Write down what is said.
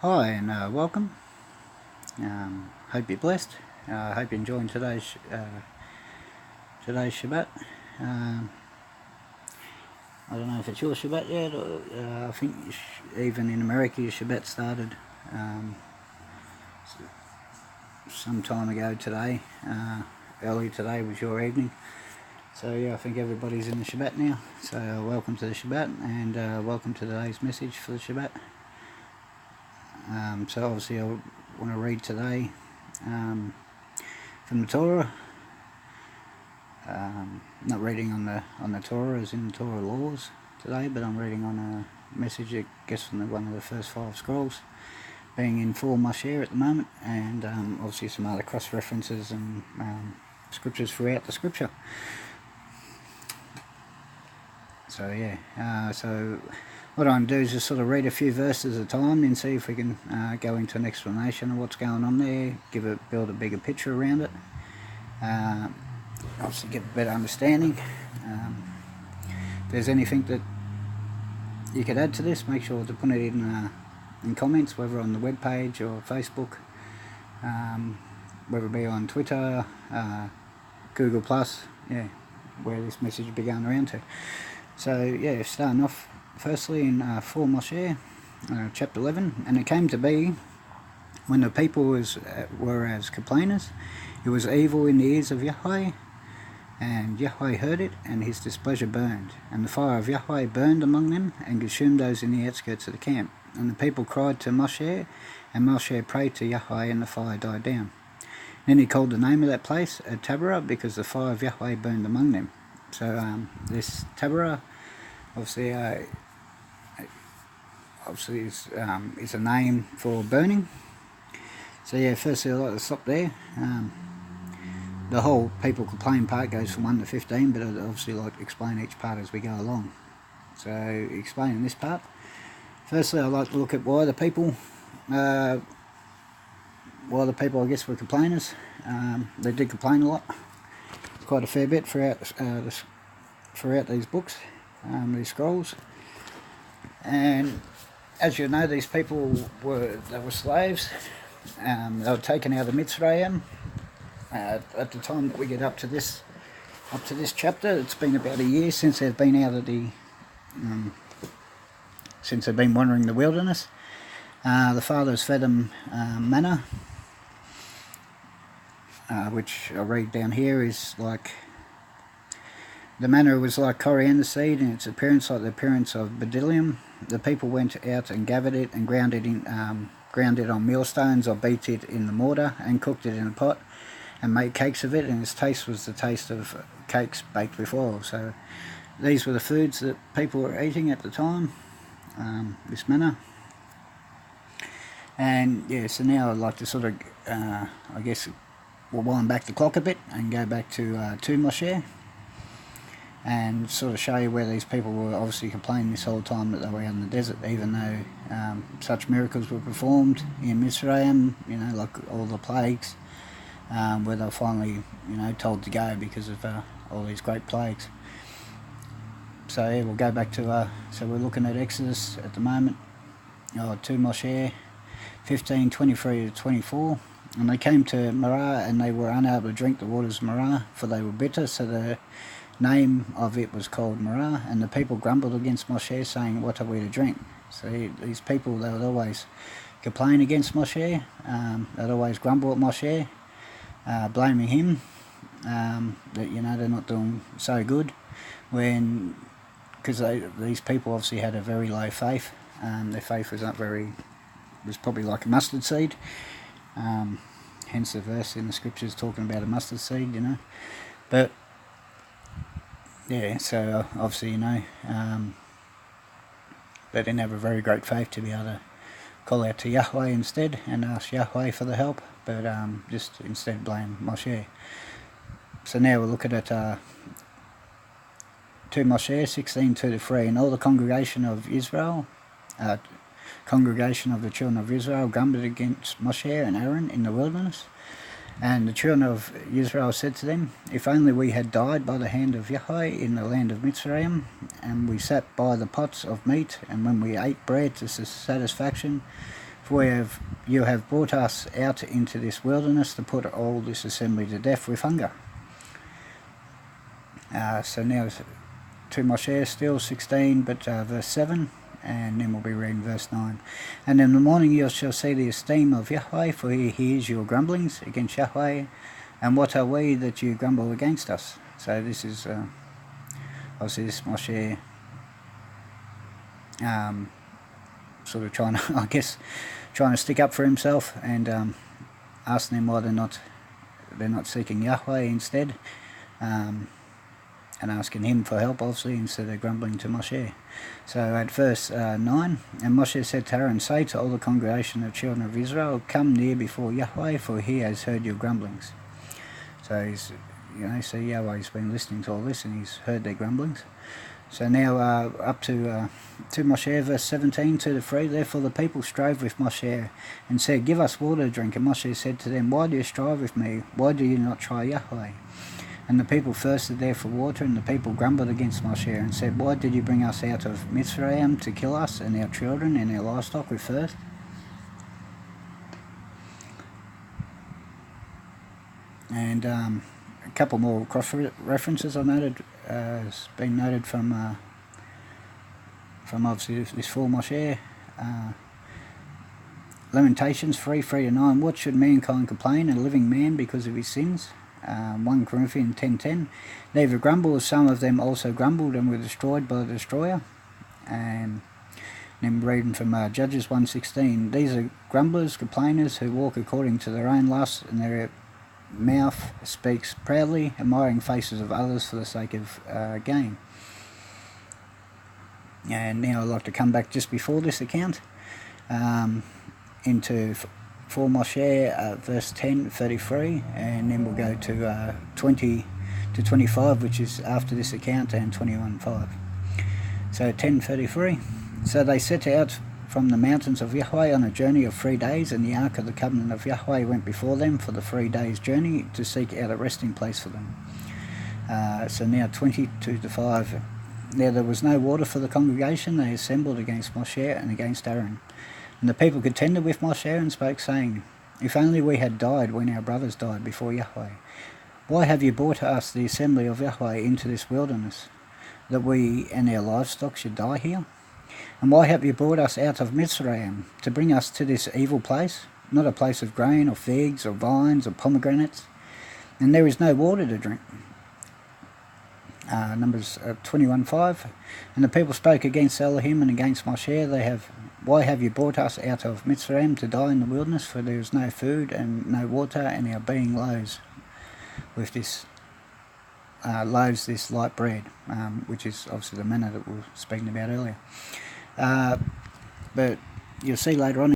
Hi and welcome. Hope you're blessed. Hope you're enjoying today's Shabbat. Um, I don't know if it's your Shabbat yet. Or, I think even in America, your Shabbat started some time ago today. Early today was your evening. So yeah, I think everybody's in the Shabbat now. So welcome to the Shabbat and welcome to today's message for the Shabbat. So obviously I want to read today from the Torah. Not reading on the Torah as in the Torah laws today, but I'm reading on a message, I guess, from one of the first 5 scrolls, being in 4 Moshe at the moment, and obviously some other cross references and scriptures throughout the scripture. So yeah, so what I'm going to do is just sort of read a few verses at a time and see if we can go into an explanation of what's going on there, build a bigger picture around it, obviously get a better understanding. If there's anything that you could add to this, make sure to put it in comments, whether on the webpage or Facebook, whether it be on Twitter, Google+, yeah, where this message will be going around to. So yeah, starting off firstly in 4 Moshe, chapter 11, and it came to be, when the people were as complainers, it was evil in the ears of Yahweh, and Yahweh heard it, and his displeasure burned, and the fire of Yahweh burned among them, and consumed those in the outskirts of the camp. And the people cried to Moshe, and Moshe prayed to Yahweh, and the fire died down. Then he called the name of that place Taberah, because the fire of Yahweh burned among them. So this Taberah, obviously is a name for burning. So yeah, firstly I'd like to stop there. The whole people complain part goes from 1 to 15, but I'd obviously like to explain each part as we go along. So explaining this part, firstly I'd like to look at why the people I guess were complainers. They did complain a lot, quite a fair bit throughout these books, these scrolls. And as you know, these people were slaves. They were taken out of Mitzrayim. At the time that we get up to this chapter, it's been about a year since they've been out of since they've been wandering the wilderness. The fathers fed them manna, which I read down here is like, the manna was like coriander seed in its appearance, like the appearance of bdellium. The people went out and gathered it and ground it on millstones, or beat it in the mortar and cooked it in a pot and made cakes of it, and its taste was the taste of cakes baked with oil. So these were the foods that people were eating at the time, this manna. And yeah, so now I'd like to sort of, I guess, we'll wind back the clock a bit and go back to Moshe, and sort of show you where these people were obviously complaining this whole time that they were out in the desert, even though such miracles were performed in Mitzrayim, like all the plagues, where they were finally, told to go because of all these great plagues. So yeah, we'll go back to, so we're looking at Exodus at the moment, 2 Moshe 15:23 to 24. And they came to Marah, and they were unable to drink the waters of Marah, for they were bitter, so the name of it was called Marah. And the people grumbled against Moshe, saying, what are we to drink? So these people, they would always complain against Moshe. They'd always grumble at Moshe, blaming him, that they're not doing so good, because these people obviously had a very low faith. Their faith was probably like a mustard seed. Hence the verse in the scriptures talking about a mustard seed, But yeah, so obviously, they didn't have a very great faith to be able to call out to Yahweh instead and ask Yahweh for the help, but just instead blame Moshe. So now we're looking at 2 Moshe 16:2-3, and all the congregation of Israel, congregation of the children of Israel, grumbled against Moshe and Aaron in the wilderness. And the children of Israel said to them, if only we had died by the hand of Yahweh in the land of Mitzrayim, and we sat by the pots of meat, and when we ate bread to satisfaction, For you have brought us out into this wilderness to put all this assembly to death with hunger. So now to Moshe still 16, but verse 7, and then we'll be reading verse 9. And in the morning you shall see the esteem of Yahweh, for he hears your grumblings against Yahweh, and what are we that you grumble against us? So this is obviously this Moshe sort of trying to, I guess, trying to stick up for himself, and asking them why they're not seeking Yahweh instead, and asking him for help, obviously, instead of grumbling to Moshe. So at verse 9, and Moshe said to Aaron, say to all the congregation of children of Israel, come near before Yahweh, for he has heard your grumblings. So he's, so Yahweh's been listening to all this, and he's heard their grumblings. So now up to Moshe, verse 17 to the 3. Therefore the people strove with Moshe and said, give us water to drink. And Moshe said to them, why do you strive with me? Why do you not try Yahweh? And the people thirsted there for water, and the people grumbled against Moshe and said, why did you bring us out of Mitzrayim to kill us and our children and our livestock with thirst? And a couple more cross-references I noted, has been noted from obviously this for Moshe. Lamentations 3:3-9. What should mankind complain, a living man, because of his sins? 1 Corinthians 10:10. Neither grumble, as some of them also grumbled and were destroyed by the destroyer. And then reading from Judges 1:16. These are grumblers, complainers, who walk according to their own lusts, and their mouth speaks proudly, admiring faces of others for the sake of gain. And now I'd like to come back just before this account into 4 Moshe, verse 10:33, and then we'll go to 20 to 25, which is after this account, and 21:5. So 10:33. So they set out from the mountains of Yahweh on a journey of 3 days, and the ark of the covenant of Yahweh went before them for the 3 days' journey to seek out a resting place for them. So now 22 to 5. Now there was no water for the congregation. They assembled against Moshe and against Aaron. And the people contended with Moshe and spoke, saying, if only we had died when our brothers died before Yahweh. Why have you brought us, the assembly of Yahweh, into this wilderness, that we and our livestock should die here? And why have you brought us out of Mitzrayim, to bring us to this evil place, not a place of grain or figs or vines or pomegranates? And there is no water to drink. Numbers 21:5. And the people spoke against Elohim and against Moshe. Why have you brought us out of Mitzrayim to die in the wilderness? For there is no food and no water, and our being loaves with this this light bread, which is obviously the manna that we were speaking about earlier. But you'll see later on